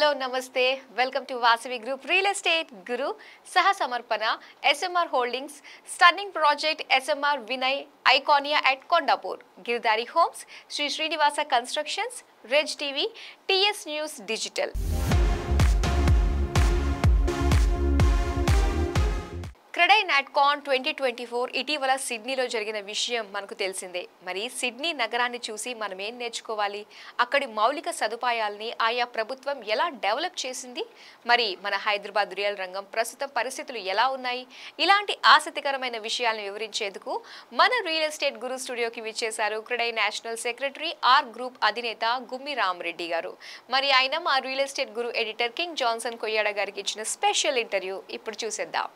Hello, Namaste. Welcome to Vasavi Group Real Estate Guru Saha Samarpana SMR Holdings Stunning Project SMR Vinay Iconia at Kondapur Girdhari Homes Sri Srinivasa Constructions Reg TV TS News Digital. CREDAI నాట్కాన్ 2024 ఇటీవల సిడ్నీలో జరిగిన విషయం మనకు తెలిసిందే. మరి Sydney నగరాన్ని చూసి మనం ఏం నేర్చుకోవాలి? అక్కడి మౌలిక సదుపాయాలని ఆయా ప్రభుత్వం ఎలా డెవలప్ చేసింది? మరి మన హైదరాబాద్ రియల్ రంగం ప్రస్తుతం పరిస్థితులు ఎలా ఉన్నాయి? ఇలాంటి ఆసక్తికరమైన విషయాలను వివరించేందుకు మన రియల్ ఎస్టేట్ గురు స్టూడియోకి విచ్చేశారు CREDAI national secretary R group అధినేత గుమ్మి రామరెడ్డి గారు. మరి ఆయన మా real estate guru editor King Johnson Koyyada గారికి ఇచ్చిన స్పెషల్ ఇంటర్వ్యూ ఇప్పుడు చూసేద్దాం.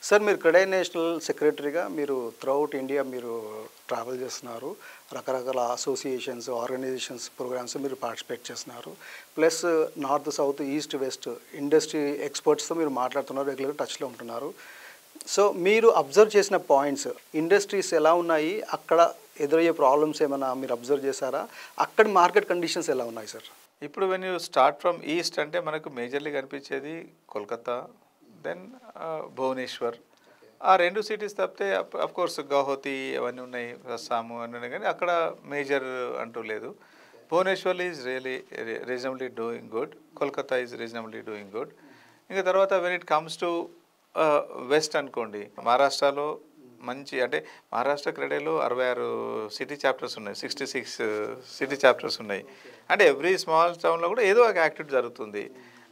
సార్, మీరు క్రెడై నేషనల్ సెక్రటరీగా మీరు త్రూఅవుట్ ఇండియా మీరు ట్రావెల్ చేస్తున్నారు. రకరకాల అసోసియేషన్స్, ఆర్గనైజేషన్స్, ప్రోగ్రామ్స్ మీరు పార్టిసిపేట్ చేస్తున్నారు. Plus north, south, east, west industry ఎక్స్పర్ట్స్తో మీరు మాట్లాడుతున్నారు, రెగ్యులర్ టచ్లో ఉంటున్నారు. సో మీరు అబ్జర్వ్ చేసిన పాయింట్స్, ఇండస్ట్రీస్ ఎలా ఉన్నాయి, అక్కడ ఎదురయ్యే ప్రాబ్లమ్స్ ఏమైనా మీరు అబ్జర్వ్ చేశారా? అక్కడి మార్కెట్ కండిషన్స్ ఎలా ఉన్నాయి సార్? ఇప్పుడు when you start from east అంటే మనకు మేజర్లీ కనిపించేది కోల్కతా, దెన్ భువనేశ్వర్. ఆ రెండు సిటీస్ తప్పితే అఫ్కోర్స్ గౌహతి అవన్నీ ఉన్నాయి, అస్సాము అన్నీ ఉన్నాయి, కానీ అక్కడ మేజర్ అంటూ లేదు. Bhubaneswar is really reasonably doing good, Kolkata is reasonably doing good. ఇంకా తర్వాత when it comes to west అనుకోండి, మహారాష్ట్రలో మంచి అంటే మహారాష్ట్ర క్రెడైలో 66 సిటీ చాప్టర్స్ ఉన్నాయి, 66 సిటీ చాప్టర్స్ ఉన్నాయి. అంటే ఎవ్రీ స్మాల్ టౌన్లో కూడా ఏదో ఒక యాక్టివిటీ జరుగుతుంది.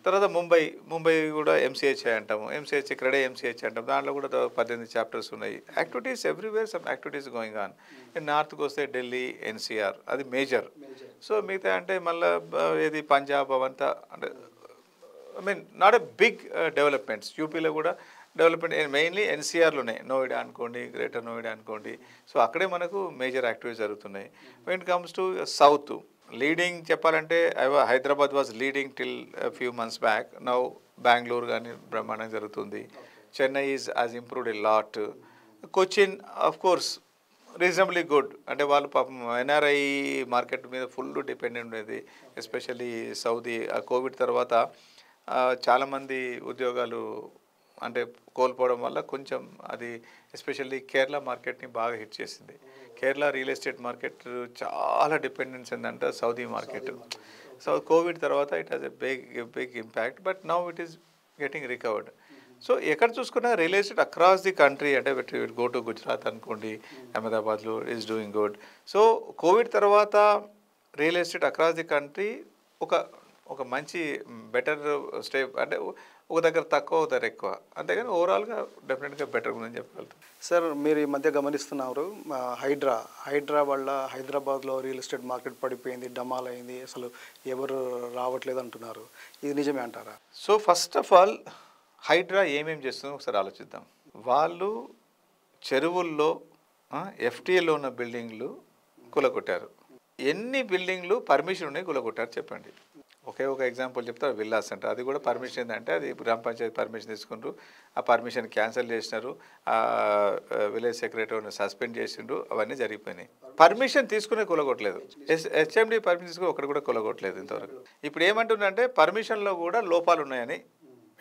తర్వాత ముంబై కూడా ఎంసీహెచ్ఐ అంటాము, ఎంసీహెచ్ క్రెడై ఎంసీహెచ్ అంటాము, దాంట్లో కూడా 18 చాప్టర్స్ ఉన్నాయి. Activities everywhere some activities going on. నార్త్కి వస్తే ఢిల్లీ, ఎన్సీఆర్ అది మేజర్. సో మిగతా అంటే మళ్ళీ ఏది పంజాబ్ అవంతా అంటే I mean not a big developments. యూపీలో కూడా డెవలప్మెంట్ మెయిన్లీ ఎన్సీఆర్లోనే, నోయిడా అనుకోండి, గ్రేటర్ నోయిడా అనుకోండి. సో అక్కడే మనకు మేజర్ యాక్టివిటీస్ జరుగుతున్నాయి. When it comes to south, leading చెప్పాలంటే Hyderabad was leading till few months back. Now Bengaluru కానీ బ్రహ్మాండంగా జరుగుతుంది. Chennai is has improved a lot. Cochin of course reasonably good. అంటే వాళ్ళు పాపం ఎన్ఆర్ఐ మార్కెట్ మీద ఫుల్ డిపెండెంట్ ఉండేది, ఎస్పెషల్లీ సౌదీ. కోవిడ్ తర్వాత చాలామంది ఉద్యోగాలు అంటే కోల్పోవడం వల్ల కొంచెం అది ఎస్పెషల్లీ కేరళ మార్కెట్ని బాగా హిట్ చేసింది. కేరళ రియల్ ఎస్టేట్ మార్కెట్ చాలా డిపెండెన్స్ ఏంటంటే సౌదీ మార్కెట్. సో కోవిడ్ తర్వాత it has a big impact, but now it is getting recovered. So ఎక్కడ చూసుకున్నా real estate across the country, అంటే గో టు గుజరాత్ అనుకోండి, అహ్మదాబాద్లో is doing good. So Covid తర్వాత real estate across the country ఒక మంచి better స్టేప్, అంటే ఒక దగ్గర తక్కువ, ఒక దగ్గర ఎక్కువ, అంతేగాని ఓవరాల్గా డెఫినెట్గా బెటర్ ఉందని చెప్పగలుగుతాం. సార్, మీరు ఈ మధ్య గమనిస్తున్నారు హైడ్రా వల్ల హైదరాబాద్లో రియల్ ఎస్టేట్ మార్కెట్ పడిపోయింది, డమాల్ అయింది, అసలు ఎవరు రావట్లేదు అంటున్నారు. ఇది నిజమే అంటారా? So first of all HYDRAA ఏమేమి చేస్తుందో ఒకసారి ఆలోచిద్దాం. వాళ్ళు చెరువుల్లో ఎఫ్టీఏలో ఉన్న బిల్డింగ్లు కూలగొట్టారు. ఎన్ని బిల్డింగ్లు పర్మిషన్ ఉన్నాయి కూలగొట్టారు చెప్పండి. ఒకే ఒక ఎగ్జాంపుల్ చెప్తారు, విల్లాస్ అంటారు. అది కూడా పర్మిషన్ ఏంటంటే అది గ్రామ పంచాయతీ పర్మిషన్ తీసుకుంటారు, ఆ పర్మిషన్ క్యాన్సిల్ చేసినారు, విలేజ్ సెక్రటరీని సస్పెండ్ చేసిండ్రు, అవన్నీ జరిగిపోయినాయి. పర్మిషన్ తీసుకునే కూలగొట్టలేదు, హెచ్ఎండి పర్మిషన్ తీసుకుని ఒకటి కూడా కూలగొట్టలేదు ఇంతవరకు. ఇప్పుడు ఏమంటుందంటే పర్మిషన్లో కూడా లోపాలు ఉన్నాయని,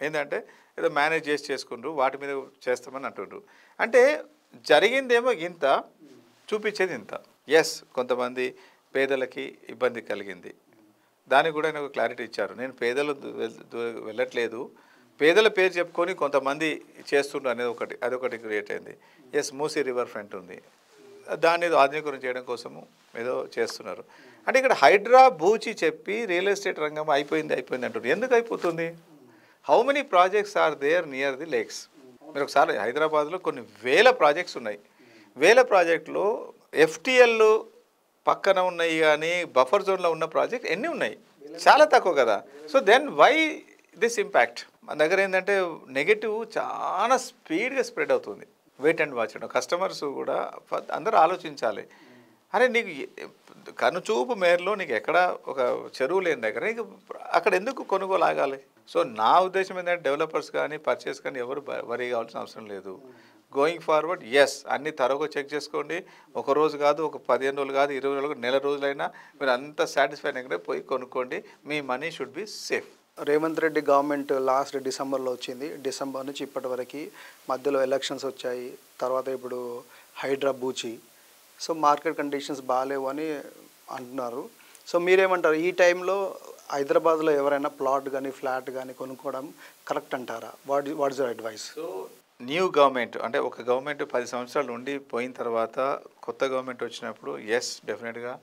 ఏంటంటే ఏదో మేనేజ్ చేసుకుంటారు, వాటి మీద చేస్తామని అంటుండ్రు. అంటే జరిగిందేమో ఇంత, చూపించేది ఇంత. ఎస్, కొంతమంది పేదలకి ఇబ్బంది కలిగింది, దానికి కూడా ఆయన ఒక క్లారిటీ ఇచ్చారు. నేను పేదలు వెళ్ళట్లేదు, పేదల పేరు చెప్పుకొని కొంతమంది చేస్తుండ్రు అనేది అదొకటి క్రియేట్ అయింది. ఎస్, మూసీ రివర్ ఫ్రంట్ ఉంది, దాన్ని ఏదో ఆధునీకరణ చేయడం కోసము ఏదో చేస్తున్నారు. అంటే ఇక్కడ హైడ్రా బూచి చెప్పి రియల్ ఎస్టేట్ రంగం అయిపోయింది అంటున్నారు. ఎందుకు అయిపోతుంది? How many projects are there near the lakes? మీరు ఒకసారి హైదరాబాద్లో కొన్ని వేల ప్రాజెక్ట్స్ ఉన్నాయి. వేల ప్రాజెక్టులో ఎఫ్టీఎల్ పక్కన ఉన్నాయి, కానీ బఫర్ జోన్లో ఉన్న ప్రాజెక్ట్ ఎన్ని ఉన్నాయి? చాలా తక్కువ కదా. So then why this impact? మన దగ్గర ఏంటంటే నెగటివ్ చాలా స్పీడ్గా స్ప్రెడ్ అవుతుంది. Wait and watch and customers కూడా అందరూ ఆలోచించాలి. అరే నీకు కనుచూపు మేరలో నీకు ఎక్కడ ఒక చెరువు లేని దగ్గర నీకు అక్కడ ఎందుకు కొనుగోలు ఆగాలి? సో నా ఉద్దేశం ఏంటంటే డెవలపర్స్ కానీ పర్చేస్ కానీ ఎవరు వరీ కావాల్సిన అవసరం లేదు. గోయింగ్ ఫార్వర్డ్ అన్ని తరోగా చెక్ చేసుకోండి. ఒక రోజు కాదు, ఒక 15 రోజులు కాదు, 20 రోజులు, నెల రోజులైనా మీరు అంత సాటిస్ఫైడ్ అయితే పోయి కొనుక్కోండి. మీ money should be safe. Revanth Reddy government last డిసెంబర్లో వచ్చింది. డిసెంబర్ నుంచి ఇప్పటి వరకు మధ్యలో ఎలక్షన్స్ వచ్చాయి. తర్వాత ఇప్పుడు హైడ్రా బూచి. సో మార్కెట్ కండిషన్స్ బాగాలేవు అని అంటున్నారు. సో మీరేమంటారు, ఈ టైంలో హైదరాబాద్లో ఎవరైనా ప్లాట్ కానీ ఫ్లాట్ కానీ కొనుక్కోవడం కరెక్ట్ అంటారా? What is your advice? So new government అంటే ఒక గవర్నమెంట్ 10 సంవత్సరాలు ఉండి పోయిన తర్వాత కొత్త గవర్నమెంట్ వచ్చినప్పుడు డెఫినెట్గా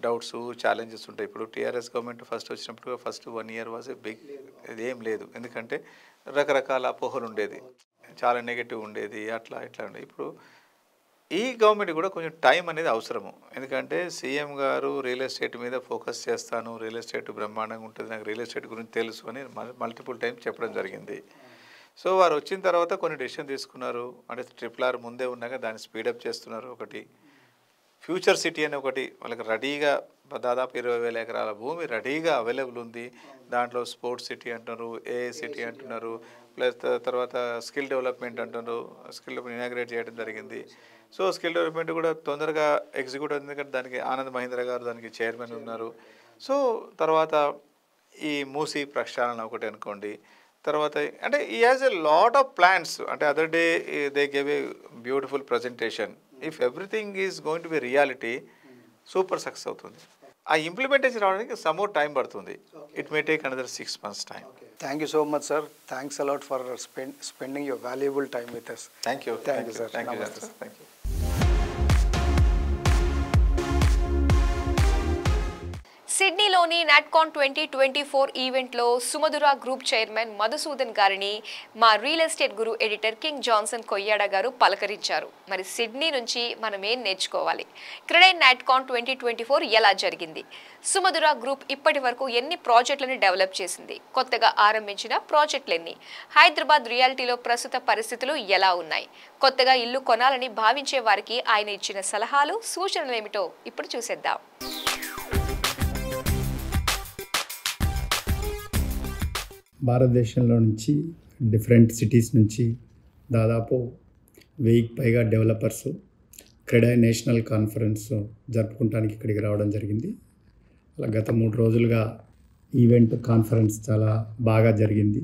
డౌట్స్ ఛాలెంజెస్ ఉంటాయి. ఇప్పుడు టీఆర్ఎస్ గవర్నమెంట్ ఫస్ట్ వచ్చినప్పుడు ఫస్ట్ 1 year వాజ్ బిగ్, ఇదేం లేదు. ఎందుకంటే రకరకాల అపోహలు ఉండేది, చాలా నెగటివ్ ఉండేది, అట్లా ఇట్లా ఉండేది. ఇప్పుడు ఈ గవర్నమెంట్ కూడా కొంచెం టైం అనేది అవసరము. ఎందుకంటే సీఎం గారు రియల్ ఎస్టేట్ మీద ఫోకస్ చేస్తాను, రియల్ ఎస్టేట్ బ్రహ్మాండంగా ఉంటుంది, నాకు రియల్ ఎస్టేట్ గురించి తెలుసు అని మల్టిపుల్ టైమ్స్ చెప్పడం జరిగింది. సో వారు వచ్చిన తర్వాత కొన్ని డెసిషన్ తీసుకున్నారు. అంటే RRR ముందే ఉన్నాక దాన్ని స్పీడప్ చేస్తున్నారు. ఒకటి ఫ్యూచర్ సిటీ అని ఒకటి వాళ్ళకి రెడీగా దాదాపు 20,000 ఎకరాల భూమి రెడీగా అవైలబుల్ ఉంది. దాంట్లో స్పోర్ట్స్ సిటీ అంటున్నారు, ఏఏ సిటీ అంటున్నారు, ప్లస్ తర్వాత స్కిల్ డెవలప్మెంట్ అంటున్నారు. స్కిల్ డెవలప్మెంట్ ఇనాగ్రేట్ చేయడం జరిగింది. సో స్కిల్ డెవలప్మెంట్ కూడా తొందరగా ఎగ్జిక్యూట్ అవుతుంది. ఎందుకంటే దానికి ఆనంద్ మహీంద్ర గారు దానికి చైర్మన్ ఉన్నారు. సో తర్వాత ఈ మూసీ ప్రక్షాళన ఒకటి అనుకోండి. తర్వాత అంటే ఈ has a lot of plans. అంటే other day they gave a beautiful presentation. If everything is going to be reality, super success అవుతుంది. ఆ ఇంప్లిమెంటేషన్ రావడానికి సమ్ మోర్ టైం పడుతుంది. It may take another 6 months time. Thank you so much, sir. Thanks a lot for spending your valuable time with us. Thank you. Thank you, sir. Thank you, Namaste. sir. Thank you. సిడ్నీలోని నాట్కాన్ 2024 ఈవెంట్లో సుమధుర group chairman Madhusudan గారిని మా real estate guru editor King Johnson Koyyada గారు పలకరించారు. మరి Sydney నుంచి మనం ఏం నేర్చుకోవాలి? క్రెడైన్ నాట్కాన్ 2024 ఎలా జరిగింది? సుమధుర గ్రూప్ ఇప్పటి వరకు ఎన్ని ప్రాజెక్టులను డెవలప్ చేసింది? కొత్తగా ఆరంభించిన ప్రాజెక్టులెన్ని? హైదరాబాద్ రియాలిటీలో ప్రస్తుత పరిస్థితులు ఎలా ఉన్నాయి? కొత్తగా ఇల్లు కొనాలని భావించే వారికి ఆయన ఇచ్చిన సలహాలు, సూచనలు ఏమిటో ఇప్పుడు చూసేద్దాం. భారతదేశంలో నుంచి డిఫరెంట్ సిటీస్ నుంచి దాదాపు 1000కి పైగా డెవలపర్స్ క్రెడైన్ నేషనల్ కాన్ఫరెన్స్ జరుపుకోవడానికి ఇక్కడికి రావడం జరిగింది. అలా గత 3 రోజులుగా ఈవెంట్ కాన్ఫరెన్స్ చాలా బాగా జరిగింది.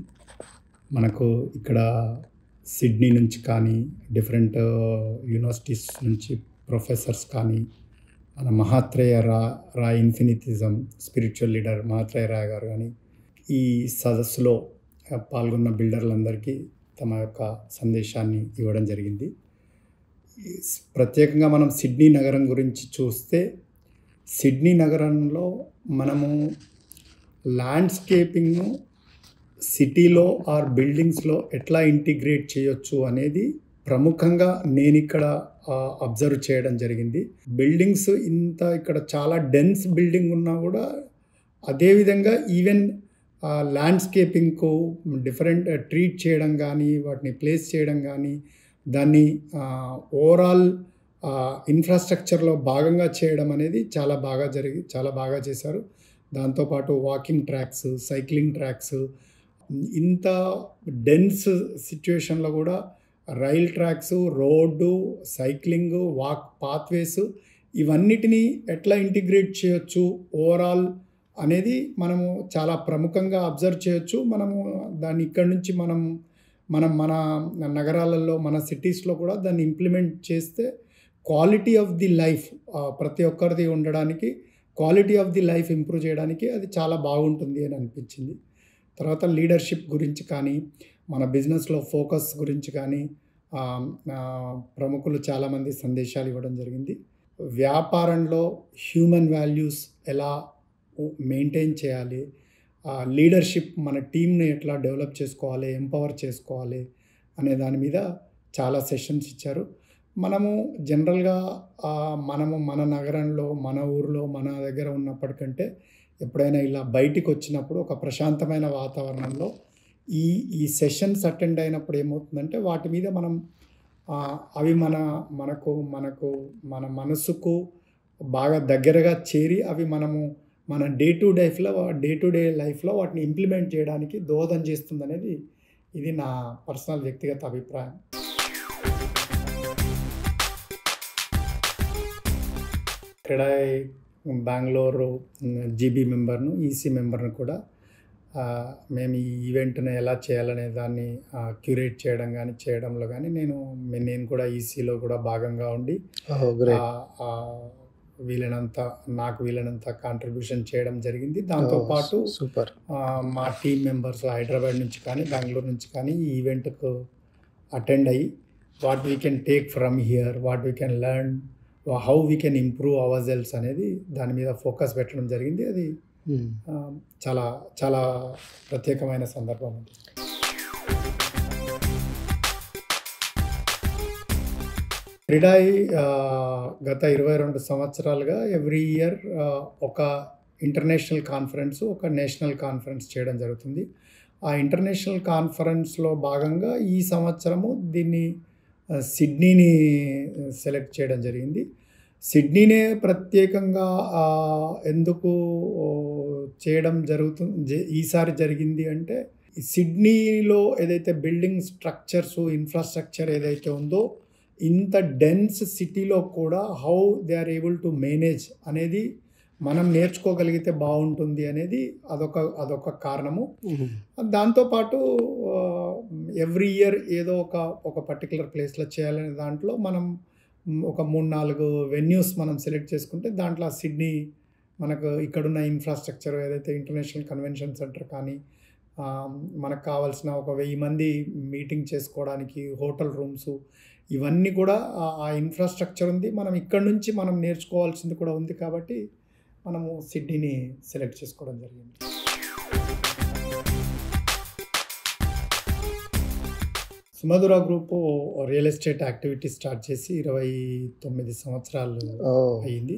మనకు ఇక్కడ సిడ్నీ నుంచి కానీ డిఫరెంట్ యూనివర్సిటీస్ నుంచి ప్రొఫెసర్స్ కానీ మన మహాత్రేయ రాయ్ ఇన్ఫినిటిజం స్పిరిచువల్ లీడర్ మహాత్రేయ రాయ్ గారు కానీ ఈ సదస్సులో పాల్గొన్న బిల్డర్లందరికీ తమ యొక్క సందేశాన్ని ఇవ్వడం జరిగింది. ప్రత్యేకంగా మనం సిడ్నీ నగరం గురించి చూస్తే, సిడ్నీ నగరంలో మనము ల్యాండ్స్కేపింగ్ను సిటీలో ఆర్ బిల్డింగ్స్లో ఎట్లా ఇంటిగ్రేట్ చేయొచ్చు అనేది ప్రముఖంగా నేను ఇక్కడ అబ్జర్వ్ చేయడం జరిగింది. బిల్డింగ్స్ ఇక్కడ చాలా డెన్స్ బిల్డింగ్ ఉన్నా కూడా అదేవిధంగా ఈవెన్ ల్యాండ్స్కేపింగ్కు డిఫరెంట్ ట్రీట్ చేయడం కానీ, వాటిని ప్లేస్ చేయడం కానీ, దాన్ని ఓవరాల్ ఇన్ఫ్రాస్ట్రక్చర్లో భాగంగా చేయడం అనేది చాలా బాగా చేశారు. దాంతోపాటు వాకింగ్ ట్రాక్స్, సైక్లింగ్ ట్రాక్స్, ఇంత డెన్స్ సిచ్యువేషన్లో కూడా rail tracks, road, cycling, walk pathways ఇవన్నిటినీ ఎట్లా ఇంటిగ్రేట్ చేయొచ్చు ఓవరాల్ అనేది మనము చాలా ప్రముఖంగా అబ్జర్వ్ చేయొచ్చు. మనము దాన్ని ఇక్కడి నుంచి మనం మన నగరాలలో, మన సిటీస్లో కూడా దాన్ని ఇంప్లిమెంట్ చేస్తే క్వాలిటీ ఆఫ్ ది లైఫ్ ప్రతి ఒక్కరిది ఉండడానికి, quality of the life improve చేయడానికి అది చాలా బాగుంటుంది అని అనిపించింది. తర్వాత లీడర్షిప్ గురించి కానీ, మన బిజినెస్లో ఫోకస్ గురించి కానీ ప్రముఖులు చాలామంది సందేశాలు ఇవ్వడం జరిగింది. వ్యాపారంలో హ్యూమన్ వాల్యూస్ ఎలా మెయింటైన్ చేయాలి, లీడర్షిప్ మన టీంని ఎట్లా డెవలప్ చేసుకోవాలి, ఎంపవర్ చేసుకోవాలి అనే దాని మీద చాలా సెషన్స్ ఇచ్చారు. మనము జనరల్గా మన నగరంలో, మన ఊరిలో, మన దగ్గర ఉన్నప్పటికంటే ఎప్పుడైనా ఇలా బయటికి వచ్చినప్పుడు ఒక ప్రశాంతమైన వాతావరణంలో ఈ సెషన్స్ అటెండ్ అయినప్పుడు ఏమవుతుందంటే వాటి మీద మనం అవి మనకు మన మనసుకు బాగా దగ్గరగా చేరి అవి మన డే టు డే లైఫ్లో వాటిని ఇంప్లిమెంట్ చేయడానికి దోహదం చేస్తుందనేది ఇది నా పర్సనల్ వ్యక్తిగత అభిప్రాయం. క్రెడాయ్ బెంగళూరు జీబీ మెంబర్ను, ఈసీ మెంబర్ను కూడా మేము ఈ ఈవెంట్ని ఎలా చేయాలనే దాన్ని క్యూరేట్ చేయడం కానీ చేయడంలో కానీ నేను కూడా ఈసీలో కూడా భాగంగా ఉండి నాకు వీలైనంత కాంట్రిబ్యూషన్ చేయడం జరిగింది. దాంతోపాటు సూపర్ మా టీం మెంబర్స్ హైదరాబాద్ నుంచి కానీ బెంగళూరు నుంచి కానీ ఈ ఈవెంట్కు అటెండ్ అయ్యి what we can take from here, what we can learn, how we can improve our cells అనేది దాని మీద ఫోకస్ పెట్టడం జరిగింది. అది చాలా చాలా ప్రత్యేకమైన సందర్భం ఉంది. క్రీడాయి గత 22 సంవత్సరాలుగా ఎవ్రీ ఇయర్ ఒక ఇంటర్నేషనల్ కాన్ఫరెన్స్, ఒక నేషనల్ కాన్ఫరెన్స్ చేయడం జరుగుతుంది. ఆ ఇంటర్నేషనల్ కాన్ఫరెన్స్లో భాగంగా ఈ సంవత్సరము దీన్ని సిడ్నీని సెలెక్ట్ చేయడం జరిగింది. సిడ్నీనే ప్రత్యేకంగా ఎందుకు చేయడం ఈసారి జరిగింది అంటే, సిడ్నీలో ఏదైతే బిల్డింగ్ స్ట్రక్చర్స్, ఇన్ఫ్రాస్ట్రక్చర్ ఏదైతే ఉందో, ఇంత డెన్స్ సిటీలో కూడా how they are able to manage అనేది మనం నేర్చుకోగలిగితే బాగుంటుంది అనేది అదొక కారణము. దాంతోపాటు ఎవ్రీ ఇయర్ ఏదో ఒక పర్టికులర్ ప్లేస్లో చేయాలనే దాంట్లో మనం ఒక 3-4 వెన్యూస్ మనం సెలెక్ట్ చేసుకుంటే దాంట్లో సిడ్నీ మనకు ఇక్కడున్న ఇన్ఫ్రాస్ట్రక్చర్ ఏదైతే ఇంటర్నేషనల్ కన్వెన్షన్ సెంటర్ కానీ, మనకు కావాల్సిన ఒక 1000 మంది మీటింగ్ చేసుకోవడానికి హోటల్ రూమ్స్, ఇవన్నీ కూడా ఆ ఇన్ఫ్రాస్ట్రక్చర్ ఉంది. మనం ఇక్కడ నుంచి మనం నేర్చుకోవాల్సింది కూడా ఉంది. కాబట్టి మనము సిడ్నీని సెలెక్ట్ చేసుకోవడం జరిగింది. Sumadhura group real estate activity start చేసి 29 సంవత్సరాలు అయింది.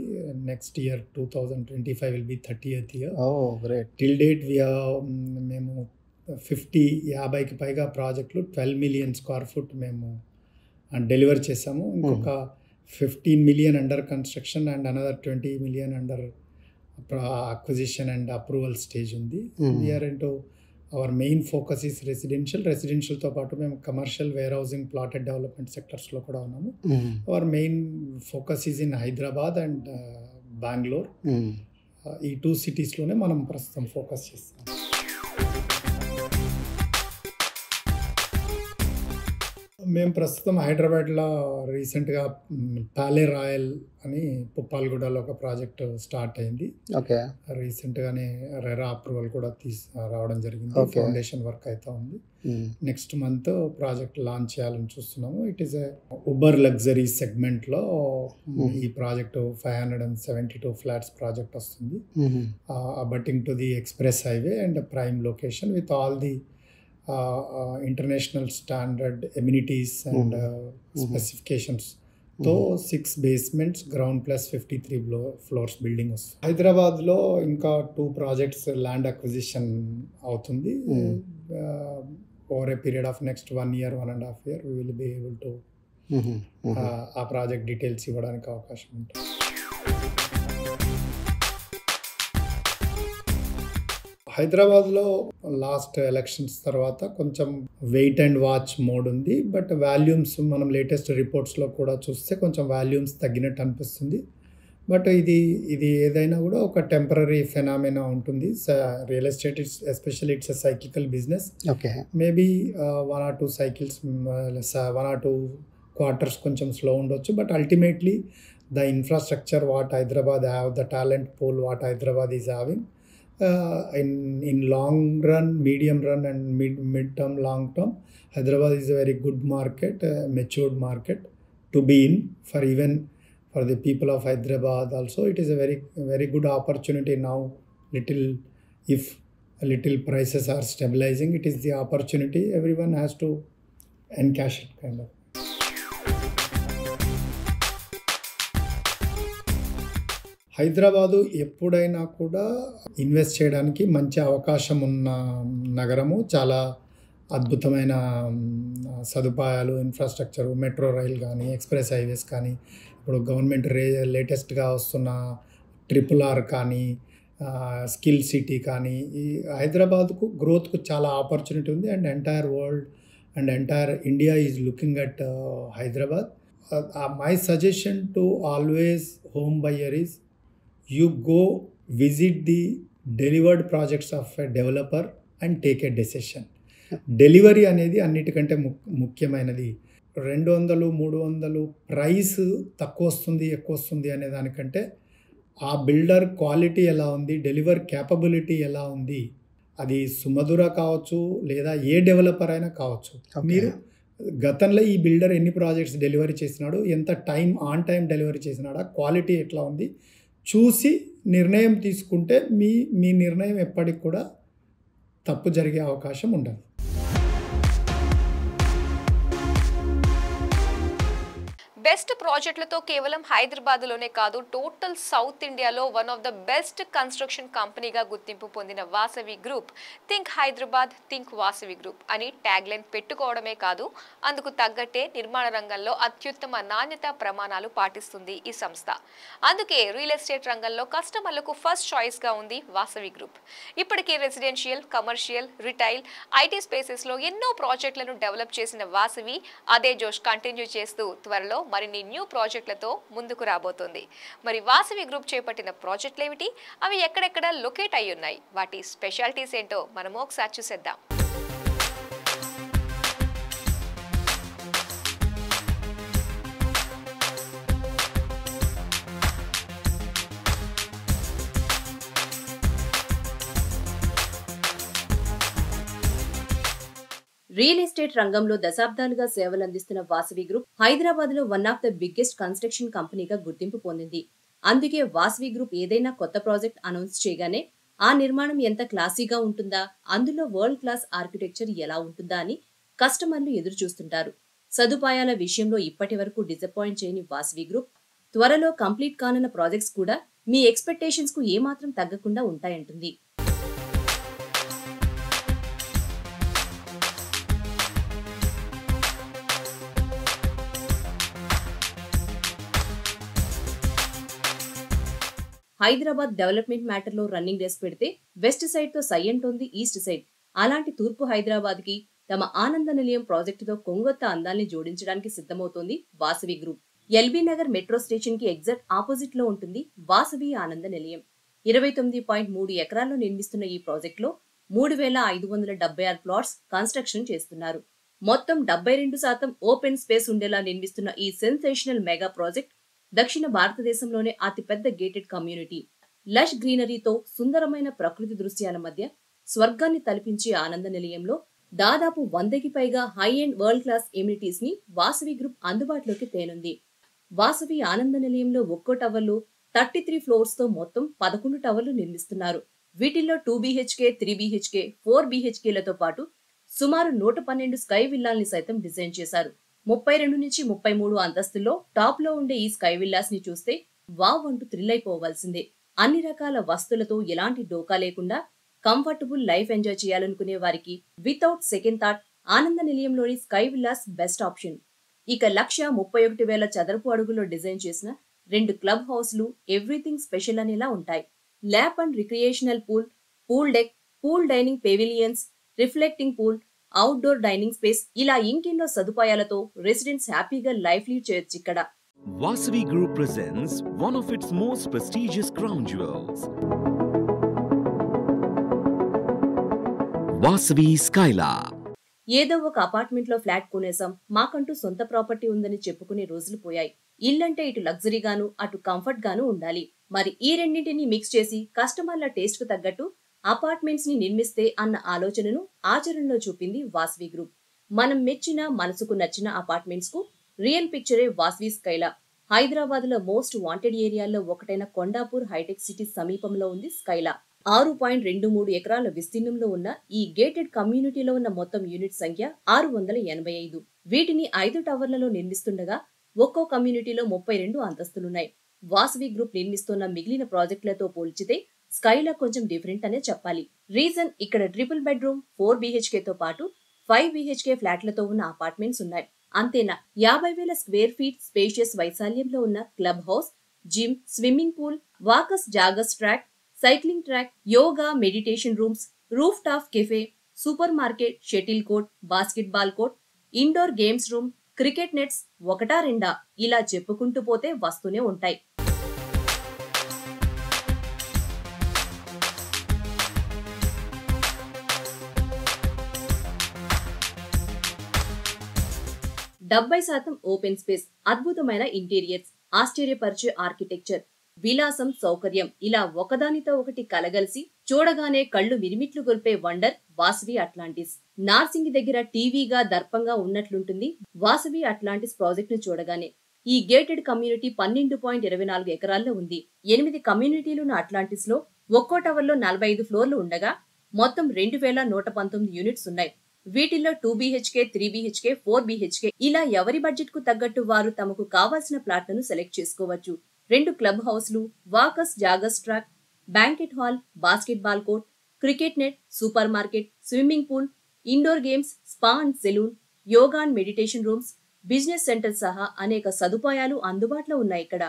Next year 2025 will be 30th year. Till date మేము 50కి పైగా ప్రాజెక్టులు 12 మిలియన్ స్క్వేర్ ఫుట్ మేము డెలివర్ చేసాము. ఇంకొక 15 million under construction and another 20 million under acquisition and approval stage ఉంది. We are into our main focus is రెసిడెన్షియల్తో పాటు మేము commercial warehousing plotted development సెక్టర్స్లో కూడా ఉన్నాము. Our main focus is in Hyderabad and Bengaluru. ఈ 2 సిటీస్లోనే మనం ప్రస్తుతం ఫోకస్ చేస్తాం. మేము ప్రస్తుతం హైదరాబాద్లో రీసెంట్గా పాలే రాయల్ అని పుప్పాలగూడలో ఒక ప్రాజెక్ట్ స్టార్ట్ అయింది. ఓకే, రీసెంట్గానే రెరా అప్రూవల్ కూడా రావడం జరిగింది. ఫౌండేషన్ వర్క్ అయితే ఉంది. నెక్స్ట్ మంత్ ప్రాజెక్ట్ లాంచ్ చేయాలని చూస్తున్నాము. ఇట్ ఈస్ ఉబర్ లగ్జరీ సెగ్మెంట్లో ఈ ప్రాజెక్టు 572 ఫ్లాట్స్ ప్రాజెక్ట్ వస్తుంది. Abutting to the express highway and prime location with all the international standard amenities and specifications తో 6 basements, ground plus 53 floors building వస్తుంది. హైదరాబాద్లో ఇంకా 2 projects land acquisition అవుతుంది. Over a period of next 1 year, 1.5 years we will be able to ఆ project details ఇవ్వడానికి అవకాశం ఉంటుంది. హైదరాబాద్లో లాస్ట్ ఎలక్షన్స్ తర్వాత కొంచెం వెయిట్ అండ్ వాచ్ మోడ్ ఉంది. బట్ వాల్యూమ్స్ మనం లేటెస్ట్ రిపోర్ట్స్లో కూడా చూస్తే కొంచెం వాల్యూమ్స్ తగ్గినట్టు అనిపిస్తుంది. బట్ ఇది ఏదైనా కూడా ఒక టెంపరీ ఫెనామినా ఉంటుంది. Real estate especially it's a cyclical business. Okay, maybe 1 or 2 cycles, 1 or 2 quarters కొంచెం స్లో ఉండొచ్చు. But ultimately the infrastructure what Hyderabad have, the talent pool what Hyderabad is having, in long run, medium run and mid-term, long term, Hyderabad is a very good market, matured market to be in for the people of Hyderabad also. It is a very good opportunity now. If little prices are stabilizing, it is the opportunity everyone has to encash it kind of. Hyderabad ఎప్పుడైనా కూడా invest చేయడానికి మంచి అవకాశం ఉన్న నగరము. చాలా అద్భుతమైన సదుపాయాలు, ఇన్ఫ్రాస్ట్రక్చరు, మెట్రో రైల్ కానీ, ఎక్స్ప్రెస్ హైవేస్ కానీ, ఇప్పుడు గవర్నమెంట్ లేటెస్ట్గా వస్తున్న RRR కానీ, స్కిల్ సిటీ కానీ, ఈ హైదరాబాద్కు గ్రోత్కు చాలా ఆపర్చునిటీ ఉంది. And entire world and entire India is looking at Hyderabad. My suggestion to always home buyer is you go visit the delivered projects of a developer and take a decision. Delivery అనేది అన్నిటికంటే ముఖ్యమైనది. 200-300 price తక్కువ వస్తుంది ఎక్కువ వస్తుంది అనే దానికంటే ఆ బిల్డర్ క్వాలిటీ ఎలా ఉంది, డెలివర్ క్యాపబిలిటీ ఎలా ఉంది, అది సుమధుర కావచ్చు లేదా ఏ డెవలపర్ అయినా కావచ్చు. మీరు గతంలో ఈ బిల్డర్ ఎన్ని ప్రాజెక్ట్స్ డెలివరీ చేసినాడు, ఎంత ఆన్ టైం డెలివరీ చేసినాడా, క్వాలిటీ ఎట్లా ఉంది చూసి నిర్ణయం తీసుకుంటే మీ నిర్ణయం ఎప్పటికి కూడా తప్పు జరిగే అవకాశం ఉండదు. బెస్ట్ ప్రాజెక్టులతో కేవలం హైదరాబాద్లోనే కాదు, టోటల్ సౌత్ ఇండియాలో one of the best construction కంపెనీగా గుర్తింపు పొందిన Vasavi group think Hyderabad think Vasavi group అని ట్యాగ్లైన్ పెట్టుకోవడమే కాదు, అందుకు తగ్గట్టే నిర్మాణ రంగంలో అత్యుత్తమ నాణ్యత ప్రమాణాలు పాటిస్తుంది ఈ సంస్థ. అందుకే రియల్ ఎస్టేట్ రంగంలో కస్టమర్లకు ఫస్ట్ చాయిస్గా ఉంది వాసవి గ్రూప్. ఇప్పటికే రెసిడెన్షియల్, కమర్షియల్, రిటైల్, ఐటీ స్పేసెస్లో ఎన్నో ప్రాజెక్టులను డెవలప్ చేసిన వాసవి అదే జోష్ కంటిన్యూ చేస్తూ త్వరలో మరిన్ని న్యూ ప్రాజెక్టులతో ముందుకు రాబోతోంది. మరి వాసవి గ్రూప్ చేపట్టిన ప్రాజెక్టులు ఏమిటి, అవి ఎక్కడెక్కడ లొకేట్ అయి ఉన్నాయి, వాటి స్పెషాలిటీస్ ఏంటో మనము ఒకసారి చూసేద్దాం. రియల్ ఎస్టేట్ రంగంలో దశాబ్దాలుగా సేవలందిస్తున్న వాసవి గ్రూప్ హైదరాబాద్ లో one of the biggest construction కంపెనీగా గుర్తింపు పొందింది. అందుకే వాసవి గ్రూప్ ఏదైనా కొత్త ప్రాజెక్ట్ అనౌన్స్ చేయగానే ఆ నిర్మాణం ఎంత క్లాసీగా ఉంటుందా, అందులో వరల్డ్ క్లాస్ ఆర్కిటెక్చర్ ఎలా ఉంటుందా అని కస్టమర్లు ఎదురు చూస్తుంటారు. సదుపాయాల విషయంలో ఇప్పటి వరకు డిసప్పాయింట్ చేయని వాసవి గ్రూప్ త్వరలో కంప్లీట్ కానున్న ప్రాజెక్ట్స్ కూడా మీ ఎక్స్పెక్టేషన్స్ కు ఏమాత్రం తగ్గకుండా ఉంటాయంటుంది. హైదరాబాద్ డెవలప్మెంట్ మ్యాటర్ లో రన్నింగ్ రేస్ పెడితే వెస్ట్ సైడ్ తో సై అంటోంది ఈస్ట్ సైడ్. అలాంటి తూర్పు హైదరాబాద్ కి తమ ఆనంద నిలయం ప్రాజెక్టుతో కొంగొత్త అందాల్ని జోడించడానికి సిద్ధమవుతోంది Vasavi group. LB Nagar metro station కి ఎగ్జాక్ట్ ఆపోజిట్ లో ఉంటుంది వాసవి ఆనంద నిలయం. 29.3 ఎకరాల్లో నిర్మిస్తున్న ఈ ప్రాజెక్ట్ లో 3,576 ప్లాట్స్ కన్స్ట్రక్షన్ చేస్తున్నారు. మొత్తం 72% ఓపెన్ స్పేస్ ఉండేలా నిర్మిస్తున్న ఈ సెన్సేషనల్ మెగా ప్రాజెక్ట్ దక్షిణ భారతదేశంలోనే అతిపెద్ద గేటెడ్ కమ్యూనిటీ. లష్ గ్రీనరీతో సుందరమైన ప్రకృతి దృశ్యాల మధ్య స్వర్గాన్ని తలపించే ఆనంద నిలయంలో దాదాపు 100కి పైగా high and world class amenities ని వాసవి గ్రూప్ అందుబాటులోకి తేనుంది. వాసవి ఆనంద నిలయంలో ఒక్కో టవర్లో 33 ఫ్లోర్స్ తో మొత్తం 11 టవర్లు నిర్మిస్తున్నారు. వీటిల్లో 2 BHK, 3 BHK, 4 BHKలతో పాటు సుమారు 112 స్కై విల్లాల్ని సైతం డిజైన్ చేశారు. 32 నుంచి 33 అంతస్తుల్లో టాప్ లో ఉండే ఈ స్కై విల్లాస్ ని చూస్తే వావ్ అంటూ థ్రిల్ అయిపోవాల్సిందే. అన్ని రకాల వస్తువులతో ఎలాంటి డోకా లేకుండా కంఫర్టబుల్ లైఫ్ ఎంజాయ్ చేయాలనుకునే వారికి వితౌట్ సెకండ్ థాట్ ఆనంద నిలయంలోని స్కై విల్లాస్ బెస్ట్ ఆప్షన్. ఇక 131,000 చదరపు అడుగులో డిజైన్ చేసిన 2 క్లబ్ హౌస్లు ఎవ్రీథింగ్ స్పెషల్ అనేలా ఉంటాయి. Lap and recreational pool, pool deck, pool dining పెవిలియన్స్, reflecting pool, outdoor dining space, ఇలా ఇంకెన్నో సదుపాయాలతో రెసిడెంట్స్ హ్యాపీగా లైఫ్ లీడ్ చేయొచ్చు ఇక్కడ. Vasavi Group presents one of its most prestigious crown jewels, Vasavi Skyla. ఏదో ఒక అపార్ట్మెంట్ లో ఫ్లాట్ కొనేసాం, మాకంటూ సొంత ప్రాపర్టీ ఉందని చెప్పుకునే రోజులు పోయాయి. ఇల్లంటే ఇటు లగ్జరీ గాను అటు కంఫర్ట్ గాను ఉండాలి. మరి ఈ రెండింటిని మిక్స్ చేసి కస్టమర్ల టేస్ట్ కు తగ్గట్టు అపార్ట్మెంట్స్ ని నిర్మిస్తే అన్న ఆలోచనను ఆచరణలో చూపింది వాసవి గ్రూప్. మనం మెచ్చిన మనసుకు నచ్చిన అపార్ట్మెంట్స్ కు రియల్ పిక్చరే వాసవి స్కైలా. హైదరాబాద్ లో మోస్ట్ వాంటెడ్ ఏరియాల్లో ఒకటైన కొండాపూర్ హైటెక్ సిటీ సమీపంలో ఉంది స్కైలా. 6.23 ఎకరాల విస్తీర్ణంలో ఉన్న ఈ గేటెడ్ కమ్యూనిటీలో ఉన్న మొత్తం యూనిట్ సంఖ్య 685. వీటిని 5 టవర్లలో నిర్మిస్తుండగా ఒక్కో కమ్యూనిటీలో 32 అంతస్తులున్నాయి. వాసవి గ్రూప్ నిర్మిస్తున్న మిగిలిన ప్రాజెక్టులతో పోల్చితే స్కైలా కొంచెం డిఫరెంట్ అనే చెప్పాలి. రీజన్ ఇక్కడ ట్రిపుల్ బెడ్రూమ్ 4 BHK తో పాటు 5 BHK ఫ్లాట్లతో ఉన్న అపార్ట్మెంట్స్ ఉన్నాయి. అంతేనా 50,000 స్క్వేర్ ఫీట్ స్పేషియస్ వైశాల్యంలో ఉన్న clubhouse, gym, swimming pool, walkers joggers track, cycling track, yoga, meditation rooms, rooftop cafe, supermarket, shuttle court, basketball court, indoor games room, cricket nets ఒకటా రెండా ఇలా చెప్పుకుంటూ పోతే వస్తూనే ఉంటాయి. డెబ్బై శాతం ఓపెన్ స్పేస్, అద్భుతమైన ఇంటీరియర్స్, ఆశ్చర్యపరిచే ఆర్కిటెక్చర్, విలాసం, సౌకర్యం ఇలా ఒకదానితో ఒకటి కలగలిసి చూడగానే కళ్ళు మిరిమిట్లు గొల్పే వండర్ వాసవి అట్లాంటిస్. నార్సింగి దగ్గర టీవీగా దర్పంగా ఉన్నట్లుంటుంది వాసవి అట్లాంటిస్ ప్రాజెక్ట్ ను చూడగానే. ఈ గేటెడ్ కమ్యూనిటీ 12.24 ఎకరాల్లో ఉంది. 8 కమ్యూనిటీలున్న అట్లాంటిస్ లో ఒక్కో టవర్ లో 45 ఫ్లోర్లు ఉండగా మొత్తం 2119 యూనిట్స్ ఉన్నాయి. వీటిల్లో 2 BHK, 3 BHK, 4 BHK ఇలా ఎవరి బడ్జెట్ కు తగ్గట్టు వారు తమకు కావాల్సిన ప్లాట్లను సెలెక్ట్ చేసుకోవచ్చు. 2 క్లబ్ హౌస్లు, walkers joggers track, banquet hall, basketball court, cricket net, super market, swimming pool, indoor games, spa and salon, yoga and meditation rooms, business centre సహా అనేక సదుపాయాలు అందుబాటులో ఉన్నాయి ఇక్కడ.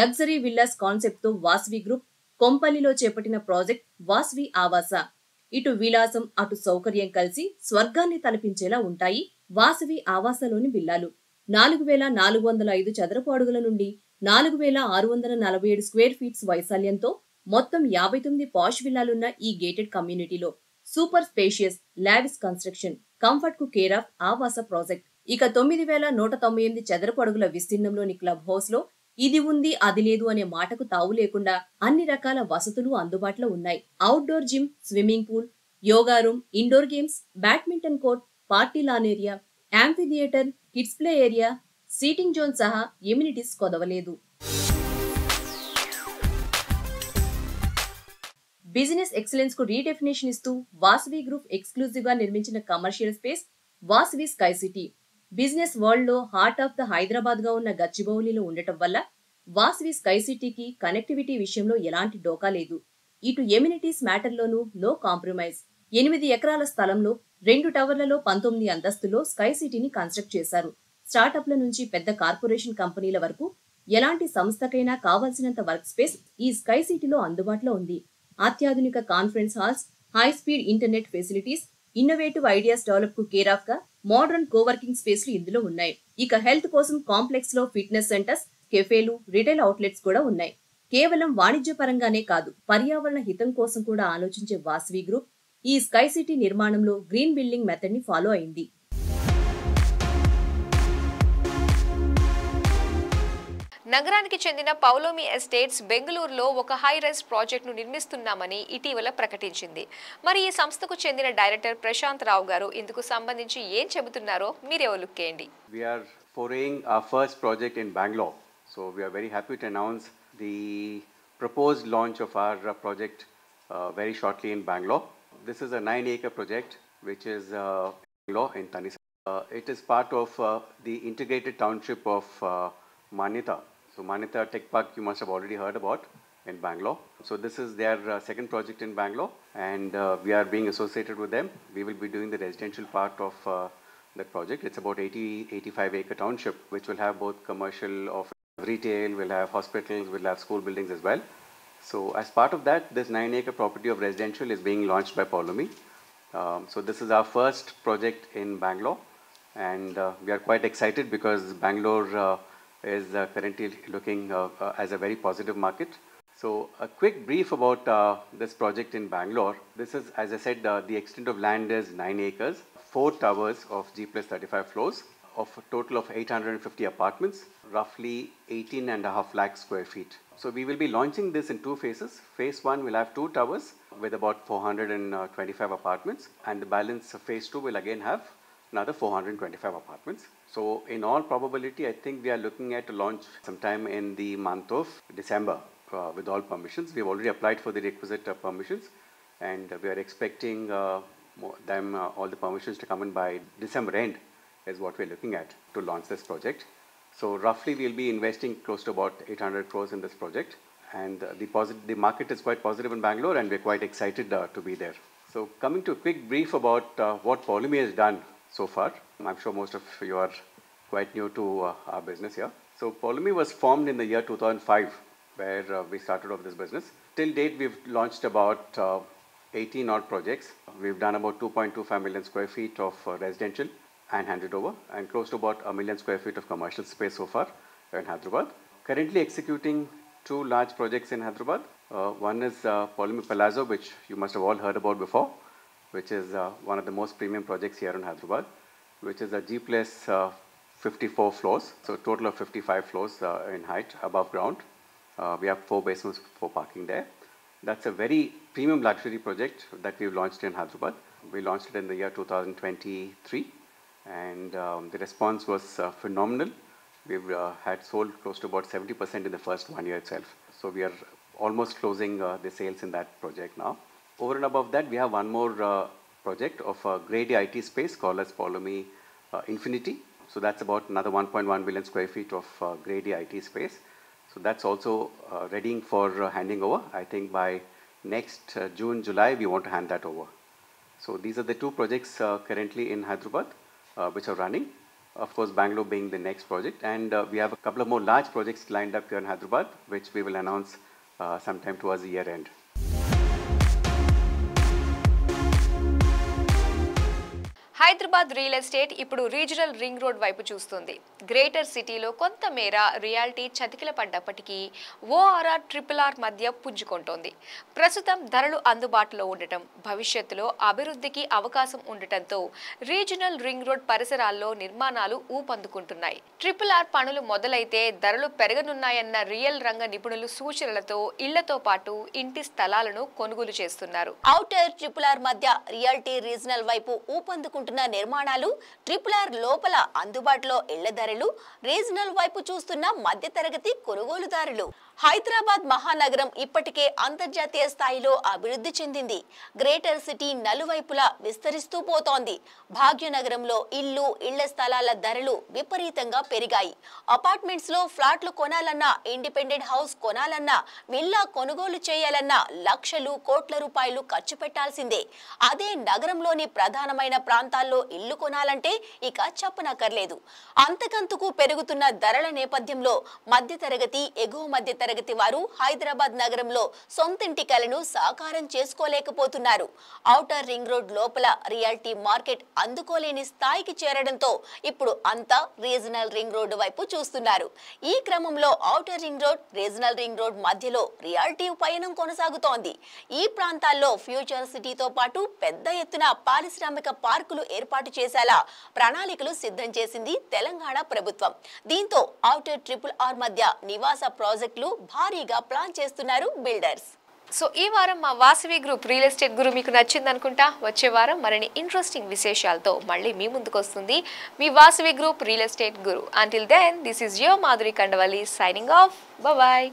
లగ్జరీ విల్లాస్ కాన్సెప్ట్ తో వాసవి గ్రూప్ కొంపల్లిలో చేపట్టిన ప్రాజెక్ట్ వాసవి ఆవాస. ఇటు విలాసం అటు సౌకర్యం కలిసి స్వర్గాన్ని తలపించేలా ఉంటాయి వాసవి ఆవాసలోని విల్లాలు. 4405 చదరపు అడుగుల నుండి 4647 స్క్వేర్ ఫీట్స్ వైశాల్యంతో మొత్తం 59 పాష్ విల్లాలున్న ఈ గేటెడ్ కమ్యూనిటీలో సూపర్ స్పేషియస్ లావిస్ కన్స్ట్రక్షన్ కంఫర్ట్ కు కేర్ ఆఫ్ ఆవాస ప్రాజెక్ట్. ఇక 9198 చదరపు అడుగుల విస్తీర్ణంలోని క్లబ్ హౌస్ లో ఇది ఉంది అది లేదు అనే మాటకు తావు లేకుండా అన్ని రకాల వసతులు అందుబాటులో ఉన్నాయి. Outdoor gym, swimming pool, yoga room, indoor games, badminton court, party lawn area, amphitheatre, kids play area, seating zone సహా ఎమ్యూనిటీస్ కొదవలేదు. బిజినెస్ ఎక్సలెన్స్ కు రీడెఫినేషన్ ఇస్తూ వాసవి గ్రూప్ ఎక్స్క్లూజివ్ గా నిర్మించిన commercial space Vasavi sky city. Business world లో heart of the Hyderabad గా ఉన్న గచ్చిబౌలిలో ఉండటం వల్ల వాసవి స్కై సిటీకి కనెక్టివిటీ విషయంలో ఎలాంటి డోకా లేదు. ఇటు ఎమ్యూనిటీస్ మ్యాటర్ లోనూ నో కాంప్రమైజ్. 8 ఎకరాల స్థలంలో 2 టవర్లలో 19 అంతస్తులో స్కై సిటీని కన్స్ట్రక్ట్ చేశారు. స్టార్టప్ల నుంచి పెద్ద కార్పొరేషన్ కంపెనీల వరకు ఎలాంటి సంస్థకైనా కావాల్సినంత వర్క్ స్పేస్ ఈ స్కై సిటీలో అందుబాటులో ఉంది. అత్యాధునిక conference halls, high speed internet facilities, innovative ideas develop కు కేర్ ఆఫ్ గా మోడర్న్ కోవర్కింగ్ స్పేస్లు ఇందులో ఉన్నాయి. ఇక హెల్త్ కోసం కాంప్లెక్స్ లో ఫిట్నెస్ సెంటర్స్, కెఫేలు, రిటైల్ అవుట్లెట్స్ కూడా ఉన్నాయి. కేవలం వాణిజ్య పరంగానే కాదు పర్యావరణ హితం కోసం కూడా ఆలోచించే వాసవి గ్రూప్ ఈ స్కై సిటీ నిర్మాణంలో గ్రీన్ బిల్డింగ్ మెథడ్ ని ఫాలో అయింది. నగరానికి చెందిన పౌలోమి ఎస్టేట్స్ బెంగళూరులో ఒక హై రైజ్ ప్రాజెక్టును నిర్మిస్తున్నామని ఇటీవల ప్రకటించింది. మరి ఈ సంస్థకు చెందిన డైరెక్టర్ ప్రశాంత్ రావు గారు ఇందుకు సంబంధించి ఏం చెబుతున్నారో మీరే లుక్కేయండి. We are foraying our first project in Bangalore. So we are very happy to announce the proposed launch of our project very shortly in Bangalore. This is a 9-acre project which is Bangalore in Tanisa. It is part of the integrated township of Manyata. So Manyata Tech Park you must have already heard about in Bangalore. So this is their second project in Bangalore and we are being associated with them. We will be doing the residential part of that project. It's about 85 acre township which will have both commercial, office, retail, will have hospitals, will have school buildings as well. So as part of that, this 9-acre property of residential is being launched by Polomi. So this is our first project in Bangalore and we are quite excited because Bangalore is currently looking as a very positive market. So a quick brief about this project in Bangalore. This is, as I said, the extent of land is 9 acres, 4 towers of G plus 35 floors, of a total of 850 apartments, roughly 18.5 lakh square feet. So we will be launching this in 2 phases. Phase 1 will have 2 towers with about 425 apartments and the balance of phase 2 will again have another 425 apartments. So in all probability, I think we are looking at a launch sometime in the month of December with all permissions. We have already applied for the requisite permissions and we are expecting all the permissions to come in by December end is what we are looking at to launch this project. So roughly we will be investing close to about 800 crores in this project and the market is quite positive in Bangalore and we are quite excited to be there. So coming to a quick brief about what Polomi has done so far. I'm sure most of you are quite new to our business here. So Polomi was formed in the year 2005 where we started off this business. Till date we've launched about 18 odd projects. We've done about 2.25 million square feet of residential and handed over, and close to about 1 million square feet of commercial space so far in Hyderabad. Currently executing 2 large projects in Hyderabad. One is Polumi Palazzo, which you must have all heard about before, which is one of the most premium projects here in Hyderabad, which is a G plus 54 floors, so total of 55 floors in height above ground. We have 4 basements for parking there. That's a very premium luxury project that we've launched in Hyderabad. We launched it in the year 2023, and the response was phenomenal. We've had sold close to about 70% in the first 1 year itself. So we are almost closing the sales in that project now. Over and above that, we have one more project of a Grade A IT space called as Polumi Infinity. So that's about another 1.1 million square feet of Grade A IT space. So that's also readying for handing over. I think by next June, July, we want to hand that over. So these are the 2 projects currently in Hyderabad which are running. Of course, Bangalore being the next project. And we have a couple of more large projects lined up here in Hyderabad, which we will announce sometime towards the year end. Hyderabad real estate ఇప్పుడు regional ring road వైపు చూస్తుంది. Greater సిటీలో కొంతమేర reality చతికిల పడ్డప్పటికీ ORR RRR మధ్య పుంజుకుంటోంది. ప్రస్తుతం ధరలు అందుబాటులో ఉండటం, భవిష్యత్తులో అభివృద్ధికి అవకాశం ఉండటంతో రీజనల్ రింగ్ రోడ్ పరిసరాల్లో నిర్మాణాలు ఊపందుకుంటున్నాయి. RRR పనులు మొదలైతే ధరలు పెరగనున్నాయన్న రియల్ రంగ నిపుణులు సూచనలతో ఇళ్లతో పాటు ఇంటి స్థలాలను కొనుగోలు చేస్తున్నారు. ఔటర్ RRR మధ్య రియాలిటీ రీజనల్ వైపు ఊపందుకుంటున్న నిర్మాణాలు, RRR లోపల అందుబాటులో ఇళ్ల ధరలు, రీజనల్ వైపు చూస్తున్న మధ్యతరగతి కొనుగోలుదారులు. హైదరాబాద్ మహానగరం ఇప్పటికే అంతర్జాతీయ స్థాయిలో అభివృద్ధి చెందింది. గ్రేటర్ సిటీ నలువైపులా విస్తరిస్తూ పోతోంది. భాగ్యనగరంలో ఇళ్ల స్థలాల ధరలు విపరీతంగా పెరిగాయి. అపార్ట్మెంట్స్ లో ఫ్లాట్లు కొనాలన్నా, ఇండిపెండెంట్ హౌస్ కొనాలన్నా, విల్లా కొనుగోలు చేయాలన్నా లక్షలు కోట్ల రూపాయలు ఖర్చు పెట్టాల్సిందే. అదే నగరంలోని ప్రధానమైన ప్రాంతాల్లో ఇల్లు కొనాలంటే ఇక చెప్పనక్కర్లేదు. అంతకంతకు పెరుగుతున్న ధరల నేపథ్యంలో మధ్యతరగతి, ఎగువ మధ్యతరగతి వారు హైదరాబాద్ నగరంలో సొంతింటి కలను సాకారం చేసుకోలేకపోతున్నారు. ఔటర్ రింగ్ రోడ్ లోపల రియాలిటీ మార్కెట్ అందుకోలేని స్థాయికి చేరడంతో ఇప్పుడు అంతా రీజనల్ రింగ్ రోడ్ వైపు చూస్తున్నారు. ఈ క్రమంలో outer ring road, regional ring road మధ్యలో రియాలిటీ పయనం కొనసాగుతోంది. ఈ ప్రాంతాల్లో ఫ్యూచర్ సిటీతో పాటు పెద్ద ఎత్తున పారిశ్రామిక పార్కులు ఏర్పాటు చేసేలా ప్రణాళికలు సిద్ధం చేసింది తెలంగాణ ప్రభుత్వం. దీంతో ఔటర్ RRR మధ్య నివాస ప్రాజెక్టులు భారీగా ప్లాన్ చేస్తున్నారు బిల్డర్స్. సో ఈ వారం మా వాసవి గ్రూప్ రియల్ ఎస్టేట్ గురు మీకు నచ్చింది అనుకుంటా. వచ్చే వారం మరిన్ని ఇంట్రెస్టింగ్ విశేషాలతో మళ్ళీ మీ ముందుకు వస్తుంది మీ Vasavi group real estate guru. Until then, this is your Madhuri Kandavalli signing off. Bye.